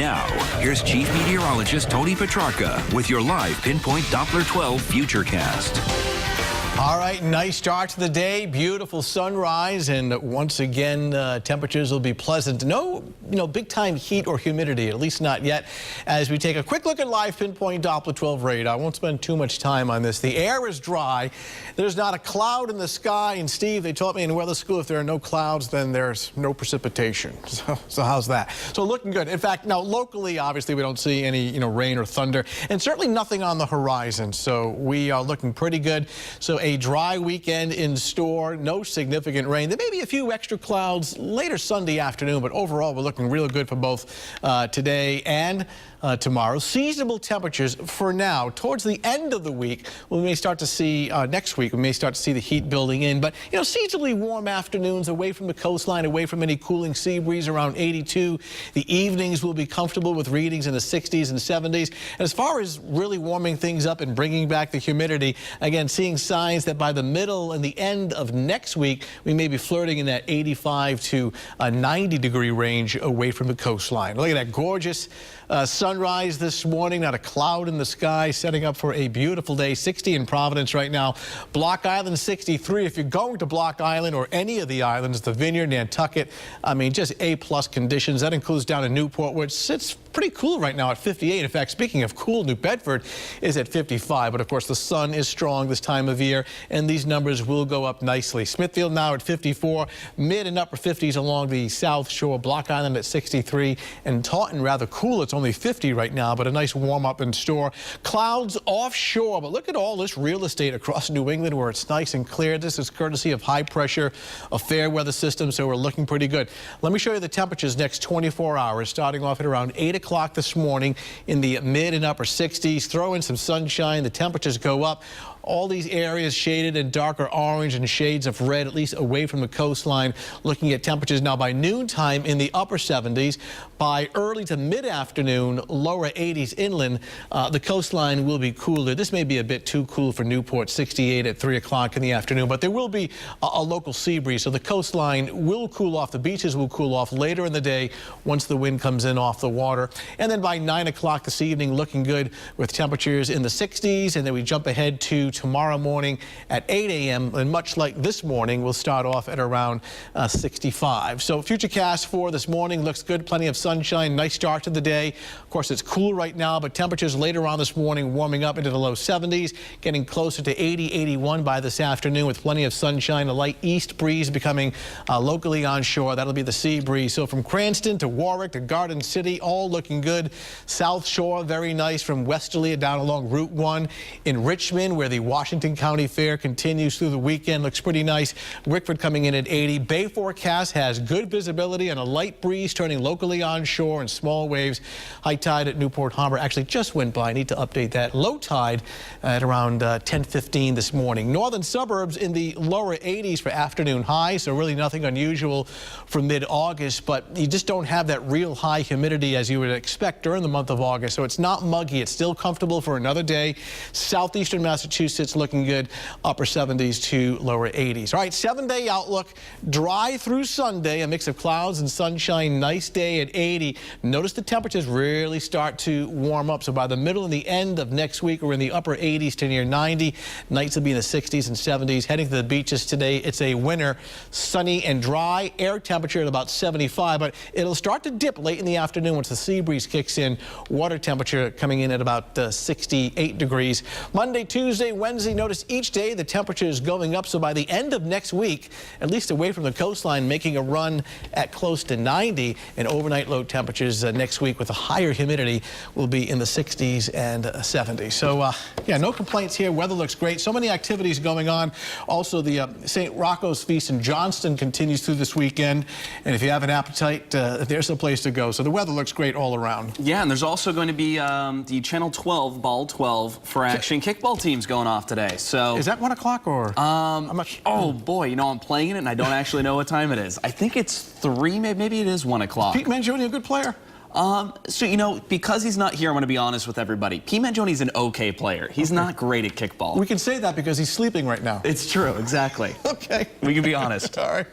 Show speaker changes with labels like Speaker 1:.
Speaker 1: Now, here's Chief Meteorologist Tony Petrarca with your live Pinpoint Doppler 12 Futurecast.
Speaker 2: All right, nice start to the day. Beautiful sunrise, and once again, temperatures will be pleasant. No, big-time heat or humidity, at least not yet. As we take a quick look at live Pinpoint Doppler 12 radar, I won't spend too much time on this. The air is dry. There's not a cloud in the sky. And Steve, they taught me in weather school, if there are no clouds, then there's no precipitation. So how's that? So looking good. In fact, now locally, obviously, we don't see any, rain or thunder, and certainly nothing on the horizon. So we are looking pretty good. So a dry weekend in store, no significant rain. There may be a few extra clouds later Sunday afternoon, but overall we're looking real good for both today and tomorrow. Seasonable temperatures for now. Towards the end of the week, we may start to see, next week, we may start to see the heat building in. But, seasonably warm afternoons away from the coastline, away from any cooling sea breeze around 82. The evenings will be comfortable with readings in the 60s and 70s. And as far as really warming things up and bringing back the humidity, again, seeing signs that by the middle and the end of next week, we may be flirting in that 85 to 90 degree range away from the coastline. Look at that gorgeous sunrise this morning, not a cloud in the sky, setting up for a beautiful day. 60 in Providence right now. Block Island 63. If you're going to Block Island or any of the islands, the Vineyard, Nantucket, just A-plus conditions. That includes down in Newport, where it sits pretty cool right now at 58. In fact, speaking of cool, New Bedford is at 55. But of course, the sun is strong this time of year, and these numbers will go up nicely. Smithfield now at 54, mid and upper 50s along the South Shore. Block Island at 63, and Taunton rather cool. It's only 50 right now, but a nice warm up in store. Clouds offshore, but look at all this real estate across New England where it's nice and clear. This is courtesy of high pressure, a fair weather system, so we're looking pretty good. Let me show you the temperatures next 24 hours, starting off at around 8 o'clock this morning in the mid and upper 60s. Throw in some sunshine, the temperatures go up. All these areas shaded in darker orange and shades of red, at least away from the coastline. Looking at temperatures now by noontime in the upper 70s. By early to mid-afternoon, lower 80s inland. The coastline will be cooler. This may be a bit too cool for Newport, 68 at 3 o'clock in the afternoon, but there will be a local sea breeze, so the coastline will cool off. The beaches will cool off later in the day once the wind comes in off the water. And then by 9 o'clock this evening, looking good with temperatures in the 60s, and then we jump ahead to tomorrow morning at 8 a.m. and much like this morning, we'll start off at around 65. So Futurecast for this morning looks good. Plenty of sunshine. Nice start to the day. Of course, it's cool right now, but temperatures later on this morning warming up into the low 70s, getting closer to 80, 81 by this afternoon with plenty of sunshine. A light east breeze becoming locally onshore. That'll be the sea breeze. So from Cranston to Warwick to Garden City, all looking good. South Shore, very nice from Westerly down along Route 1. In Richmond, where the Washington County Fair continues through the weekend, looks pretty nice. Wickford coming in at 80. Bay forecast has good visibility and a light breeze turning locally onshore and small waves. High tide at Newport Harbor actually just went by. I need to update that. Low tide at around 10:15 this morning. Northern suburbs in the lower 80s for afternoon highs, so really nothing unusual for mid-August, but you just don't have that real high humidity as you would expect during the month of August. So it's not muggy. It's still comfortable for another day. Southeastern Massachusetts looking good, upper 70s to lower 80s. All right, 7-day outlook, dry through Sunday, a mix of clouds and sunshine, nice day at 80. Notice the temperatures really start to warm up. So by the middle and the end of next week, we're in the upper 80s to near 90. Nights will be in the 60s and 70s. Heading to the beaches today, it's a winter, sunny and dry. Air temperature at about 75, but it'll start to dip late in the afternoon once the sea breeze kicks in. Water temperature coming in at about 68 degrees. Monday, Tuesday, Wednesday, notice each day the temperature is going up. So by the end of next week, at least away from the coastline, making a run at close to 90. And overnight low temperatures next week with a higher humidity will be in the 60s and 70s. So yeah, no complaints here. Weather looks great. So many activities going on. Also, the St. Rocco's Feast in Johnston continues through this weekend. And if you have an appetite, there's a place to go. So the weather looks great all around.
Speaker 3: Yeah, and there's also going to be the Channel 12 Ball 12 for action kickball teams going off today. So
Speaker 2: is that 1 o'clock or?
Speaker 3: I'm not sure. Oh boy, I'm playing it and I don't actually know what time it is. I think it's 3, maybe it is 1 o'clock.
Speaker 2: Pete Mangione a good player?
Speaker 3: So, because he's not here, I'm going to be honest with everybody. Pete Mangione's an okay player. He's not great at kickball.
Speaker 2: We can say that because he's sleeping right now.
Speaker 3: It's true, exactly.
Speaker 2: Okay.
Speaker 3: We can be honest.
Speaker 2: All right.